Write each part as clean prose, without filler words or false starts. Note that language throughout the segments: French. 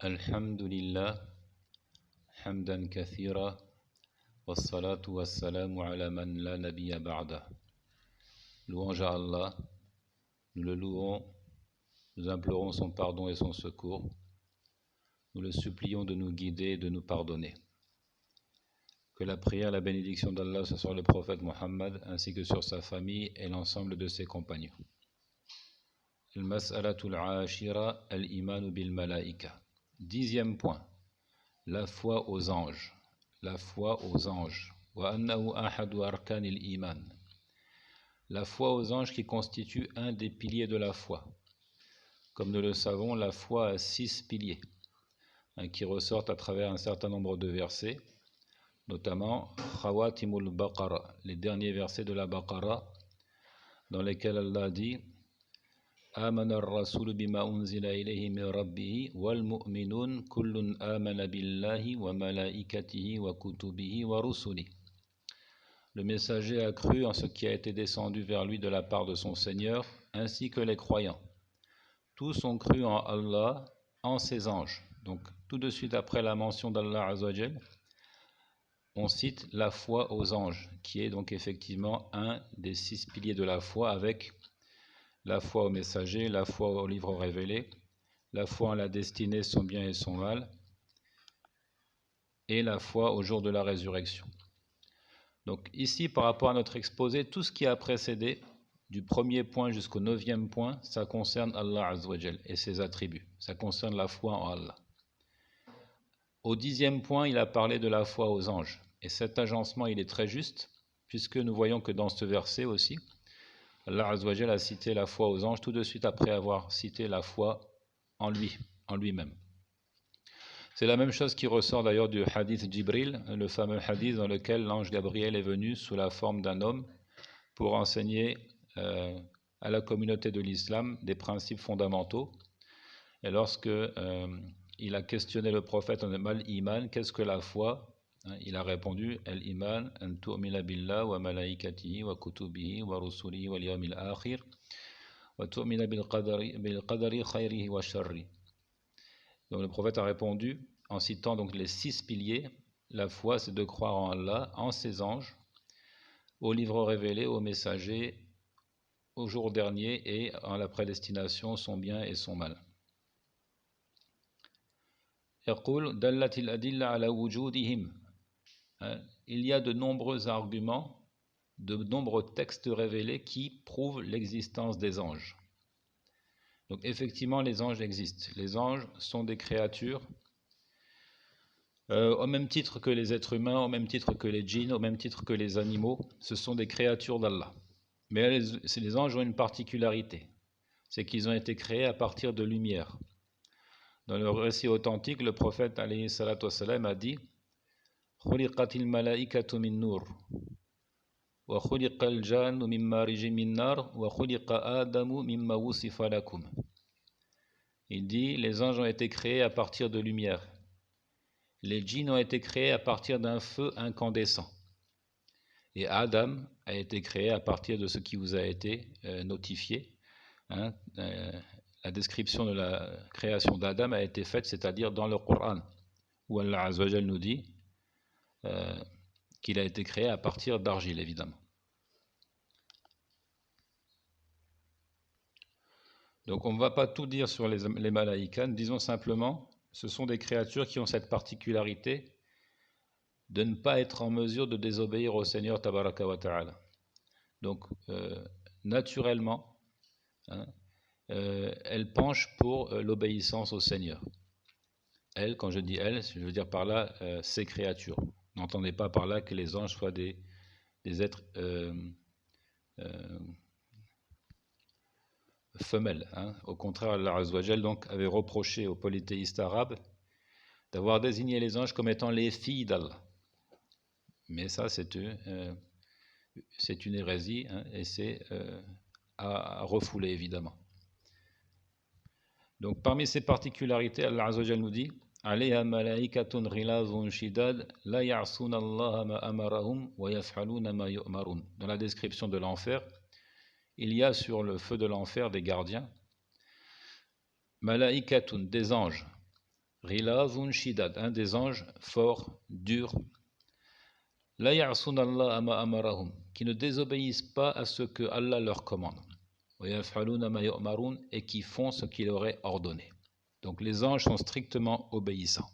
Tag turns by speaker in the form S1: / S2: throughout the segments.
S1: الحمد لله حمدا كثيرا والصلاة والسلام على من لا نبي بعده. Louange à Allah, nous le louons, nous implorons son pardon et son secours, nous le supplions de nous guider et de nous pardonner. Que la prière et la bénédiction d'Allah soit sur le prophète Mohammed ainsi que sur sa famille et l'ensemble de ses compagnons. Al-Mas'alatul Ashira al-Imanu bil Malaika. 10e point, la foi aux anges. La foi aux anges. Wa annahu ahadu arkanil iman. La foi aux anges qui constitue un des piliers de la foi. Comme nous le savons, la foi a 6 piliers qui ressortent à travers un certain nombre de versets, notamment Khawatimul Baqara, les derniers versets de la Baqara, dans lesquels Allah dit آمن الرسول بما أنزل إليه من ربه والمؤمنون كل آمن بالله وملائكته وكتبه ورسله. Le messager a cru en ce qui a été descendu vers lui de la part de son Seigneur, ainsi que les croyants. Tous ont cru en Allah, en ses anges. Donc, tout de suite après la mention d'Allah Azzawajal, on cite la foi aux anges, qui est donc effectivement un des 6 piliers de la foi, avec la foi au messager, la foi au livre révélé, la foi en la destinée, son bien et son mal, et la foi au jour de la résurrection. Donc ici, par rapport à notre exposé, tout ce qui a précédé, du premier point jusqu'au 9e point, ça concerne Allah Azzawajal et ses attributs. Ça concerne la foi en Allah. Au 10e point, il a parlé de la foi aux anges. Et cet agencement, il est très juste, puisque nous voyons que dans ce verset aussi, Allah Azzawajal a cité la foi aux anges tout de suite après avoir cité la foi en lui-même. C'est la même chose qui ressort d'ailleurs du hadith Jibril, le fameux hadith dans lequel l'ange Gabriel est venu sous la forme d'un homme pour enseigner à la communauté de l'islam des principes fondamentaux. Et lorsque il a questionné le prophète en mal iman, qu'est-ce que la foi? Il a répondu al-iman an tu'mina billah wa malaikatihi wa kutubihi wa rusulihi wal yawmil akhir wa tu'mina bil qadari khayrihi wa sharri. Donc le prophète a répondu en citant donc les 6 piliers. La foi, c'est de croire en Allah, en ses anges, au livre révélé, au messager, au jour dernier et en la prédestination, son bien et son mal. يقول دلت الأدلة على وجودهم. Il y a de nombreux arguments, de nombreux textes révélés qui prouvent l'existence des anges. Donc effectivement, les anges existent. Les anges sont des créatures au même titre que les êtres humains, au même titre que les djinns, au même titre que les animaux. Ce sont des créatures d'Allah. Mais les anges ont une particularité, c'est qu'ils ont été créés à partir de lumière. Dans le récit authentique, le prophète alayhi salatu wassalam a dit خُلِقَتِ الْمَلَائِكَةُ مِنْ نُورٍ وَخُلِقَ الْجَانُّ مِنْ مَارِجٍ مِنْ نَارٍ وَخُلِقَ آدَمُ مِمَّا وُصِفَ لَكُمْ. Il dit, les anges ont été créés à partir de lumière. Les djinns ont été créés à partir d'un feu incandescent. Et Adam a été créé à partir de ce qui vous a été notifié. La description de la création d'Adam a été faite, c'est-à-dire dans le Coran, où Allah Azzawajal nous dit qu'il a été créé à partir d'argile, évidemment. Donc on ne va pas tout dire sur les malaïkas, disons simplement, ce sont des créatures qui ont cette particularité de ne pas être en mesure de désobéir au Seigneur Tabaraka wa Ta'ala. Donc naturellement, elles penchent pour l'obéissance au Seigneur. Elles, quand je dis elles, je veux dire par là ces créatures. N'entendez pas par là que les anges soient des êtres femelles. Au contraire, Allah Azzawajal donc avait reproché aux polythéistes arabes d'avoir désigné les anges comme étant les filles d'Allah. Mais ça, c'est une hérésie et c'est à refouler, évidemment. Donc, parmi ces particularités, Allah Azzawajal nous dit عليها ملائكة غلاظ شداد لا يعصون الله ما أمرهم ويفعلون ما يؤمرون. Dans la description de l'enfer, il y a sur le feu de l'enfer des gardiens, malaikatun, des anges, Ghilazun shidad, des anges forts, durs. La ya'suna Allah ma amarahum, qui ne désobéissent pas à ce que Allah leur commande. Wa yaf'aluna ma yu'marun, et qui font ce qu'il aurait ordonné. Donc les anges sont strictement obéissants.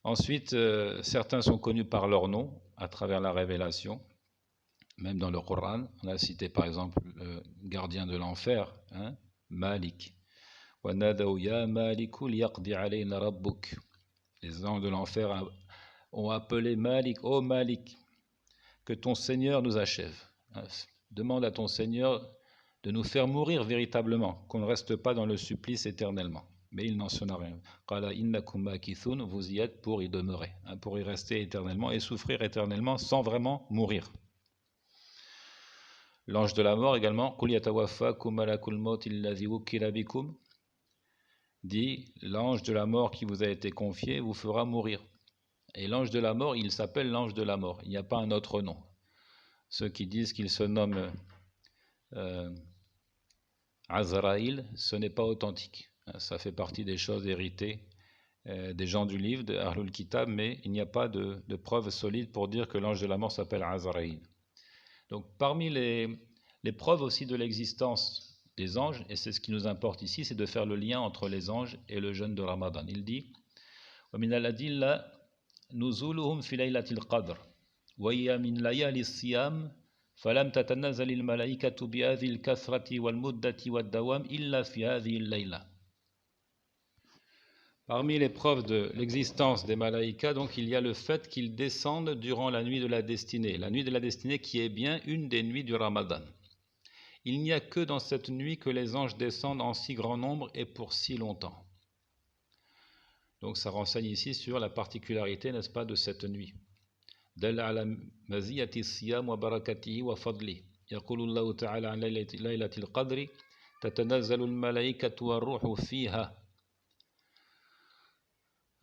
S1: Ensuite, certains sont connus par leur nom à travers la révélation, même dans le Coran. On a cité par exemple le gardien de l'enfer, Malik. وَنَادَوْا يَا مَالِكُ لِيَقْضِ عَلَيْنَا رَبُّكَ. Les anges de l'enfer ont appelé Malik, ô Malik, que ton Seigneur nous achève. Demande à ton Seigneur de nous faire mourir véritablement, qu'on ne reste pas dans le supplice éternellement. Mais il n'en sonna rien. Qala innakum makithun, vous y êtes pour y demeurer, pour y rester éternellement et souffrir éternellement sans vraiment mourir. L'ange de la mort également, Qul yatawaffakum malakul maut alladhi wukkila bikum, dit l'ange de la mort qui vous a été confié vous fera mourir. Et l'ange de la mort, il s'appelle l'ange de la mort, il n'y a pas un autre nom. Ceux qui disent qu'il se nomme Azraïl, ce n'est pas authentique. Ça fait partie des choses héritées des gens du livre, de Ahlul Kitab, mais il n'y a pas de preuves solides pour dire que l'ange de la mort s'appelle Azraïl. Donc parmi les preuves aussi de l'existence des anges, et c'est ce qui nous importe ici, c'est de faire le lien entre les anges et le jeûne de Ramadan. Il dit وَمِنَ الْأَدِلَّةِ نُزُولُهُمْ فِي لَيْلَةِ الْقَدْرِ وَهِيَ مِنْ لَيَالِي الصِّيَامِ فَلَمْ تَتَنَزَّلِ الْمَلَائِكَةُ بِهَذِهِ الْكَثْرَةِ وَالْمُدَّةِ وَالدَّوَامِ إِلَّا فِي هَذِهِ اللَّيْلَةِ. Parmi les preuves de l'existence des malaïkas, donc il y a le fait qu'ils descendent durant la nuit de la destinée qui est bien une des nuits du Ramadan. Il n'y a que dans cette nuit que les anges descendent en si grand nombre et pour si longtemps. Donc ça renseigne ici sur la particularité, n'est-ce pas, de cette nuit. دل على مزية الصيام وبركته وفضله يقول الله تعالى عن ليلة القدر تتنزل الملائكة والروح فيها.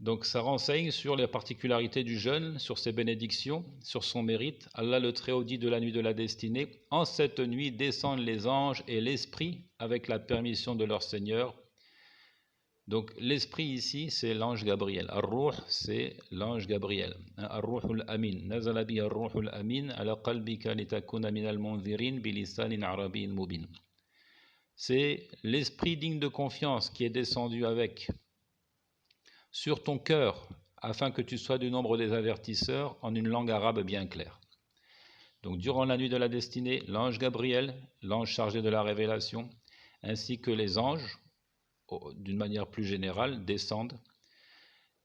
S1: Donc ça renseigne sur les particularités du jeûne, sur ses bénédictions, sur son mérite. Allah le Très-Haut dit de la nuit de la destinée, en cette nuit descendent les anges et l'esprit avec la permission de leur Seigneur. Donc l'esprit ici c'est l'ange Gabriel. Ar-Ruh c'est l'ange Gabriel. Ar-Ruhul Amin. Nazala bi Ar-Ruhul Amin ala qalbika litakuna minal munzirin bilisanin arabiyyin mubin. C'est l'esprit digne de confiance qui est descendu avec sur ton cœur, afin que tu sois du nombre des avertisseurs en une langue arabe bien claire. Donc durant la nuit de la destinée, l'ange Gabriel, l'ange chargé de la révélation, ainsi que les anges, d'une manière plus générale, descendent.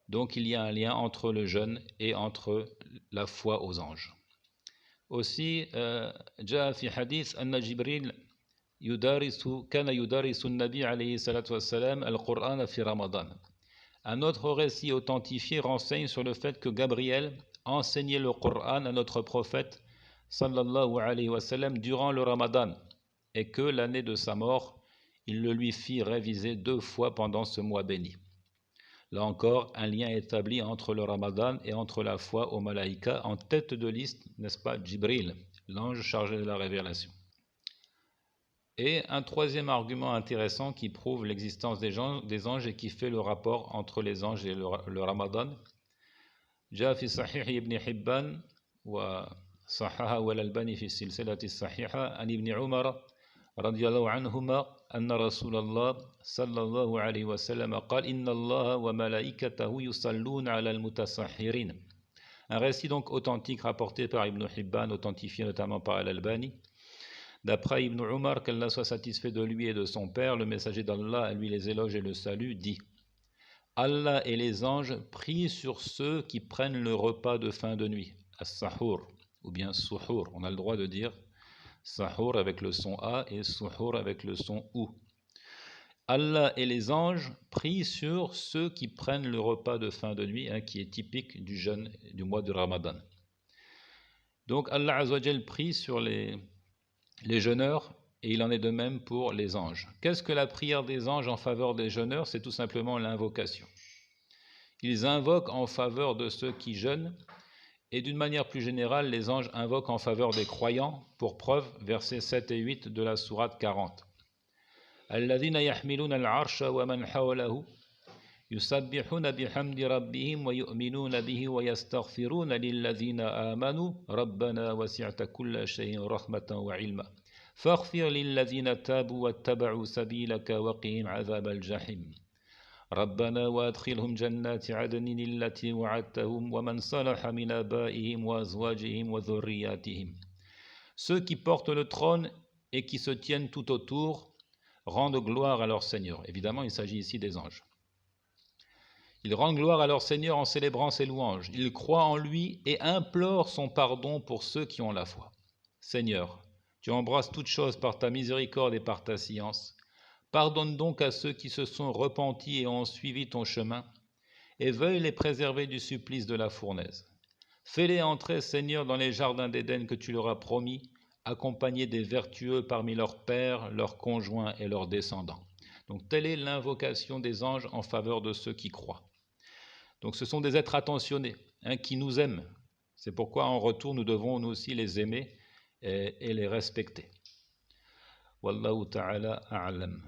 S1: Donc il y a un lien entre le jeûne et entre la foi aux anges. Aussi, جاء في حديث أن جبريل كان يدرس النبي عليه الصلاة والسلام القرآن في رمضان. Un autre récit authentifié renseigne sur le fait que Gabriel enseignait le Coran à notre prophète sallallahu alayhi wa sallam durant le Ramadan et que l'année de sa mort, il le lui fit réviser 2 fois pendant ce mois béni. Là encore, un lien établi entre le Ramadan et entre la foi aux malaïkas en tête de liste, n'est-ce pas, Jibril, l'ange chargé de la révélation. Et un troisième argument intéressant qui prouve l'existence des anges et qui fait le rapport entre les anges et le Ramadan. جاء في صحيح ابن حبان وصححه والألباني في السلسلة الصحيحة عن ابن عمر رضي الله عنهما أن رسول الله صلى الله عليه وسلم قال إن الله وملائكته يصلون على المتسحرين. Un récit donc authentique rapporté par Ibn Hibban, authentifié notamment par Al-Albani. D'après Ibn Umar, qu'Allah soit satisfait de lui et de son père, le messager d'Allah, à lui les éloges et le salut, dit Allah et les anges prient sur ceux qui prennent le repas de fin de nuit, as-sahur, ou bien suhur. On a le droit de dire sahur avec le son A et suhur avec le son OU. Allah et les anges prient sur ceux qui prennent le repas de fin de nuit, qui est typique du jeûne du mois de Ramadan. Donc Allah Azzawajal prie sur les jeûneurs, et il en est de même pour les anges. Qu'est-ce que la prière des anges en faveur des jeûneurs? C'est tout simplement l'invocation. Ils invoquent en faveur de ceux qui jeûnent, et d'une manière plus générale, les anges invoquent en faveur des croyants, pour preuve, versets 7 et 8 de la sourate 40. الذين يحملون العرش ومن حوله يسبحون بحمد ربهم ويؤمنون به ويستغفرون للذين آمنوا ربنا وسعت كل شيء رحمة وعلما فاغفر للذين تابوا واتبعوا سبيلك وقهم عذاب الجحيم ربنا وادخلهم جنات عدن التي وعدتهم ومن صلح من آبائهم وأزواجهم وذرياتهم. Ceux qui portent le trône et qui se tiennent tout autour rendent gloire à leur Seigneur. Évidemment, il s'agit ici des anges. Ils rendent gloire à leur Seigneur en célébrant ses louanges. Ils croient en lui et implorent son pardon pour ceux qui ont la foi. Seigneur, tu embrasses toutes choses par ta miséricorde et par ta science. Pardonne donc à ceux qui se sont repentis et ont suivi ton chemin, et veuille les préserver du supplice de la fournaise. Fais-les entrer, Seigneur, dans les jardins d'Éden que tu leur as promis, accompagnés des vertueux parmi leurs pères, leurs conjoints et leurs descendants. Donc telle est l'invocation des anges en faveur de ceux qui croient. Donc ce sont des êtres attentionnés, qui nous aiment. C'est pourquoi en retour nous devons nous aussi les aimer et les respecter. Wallahu ta'ala a'lam.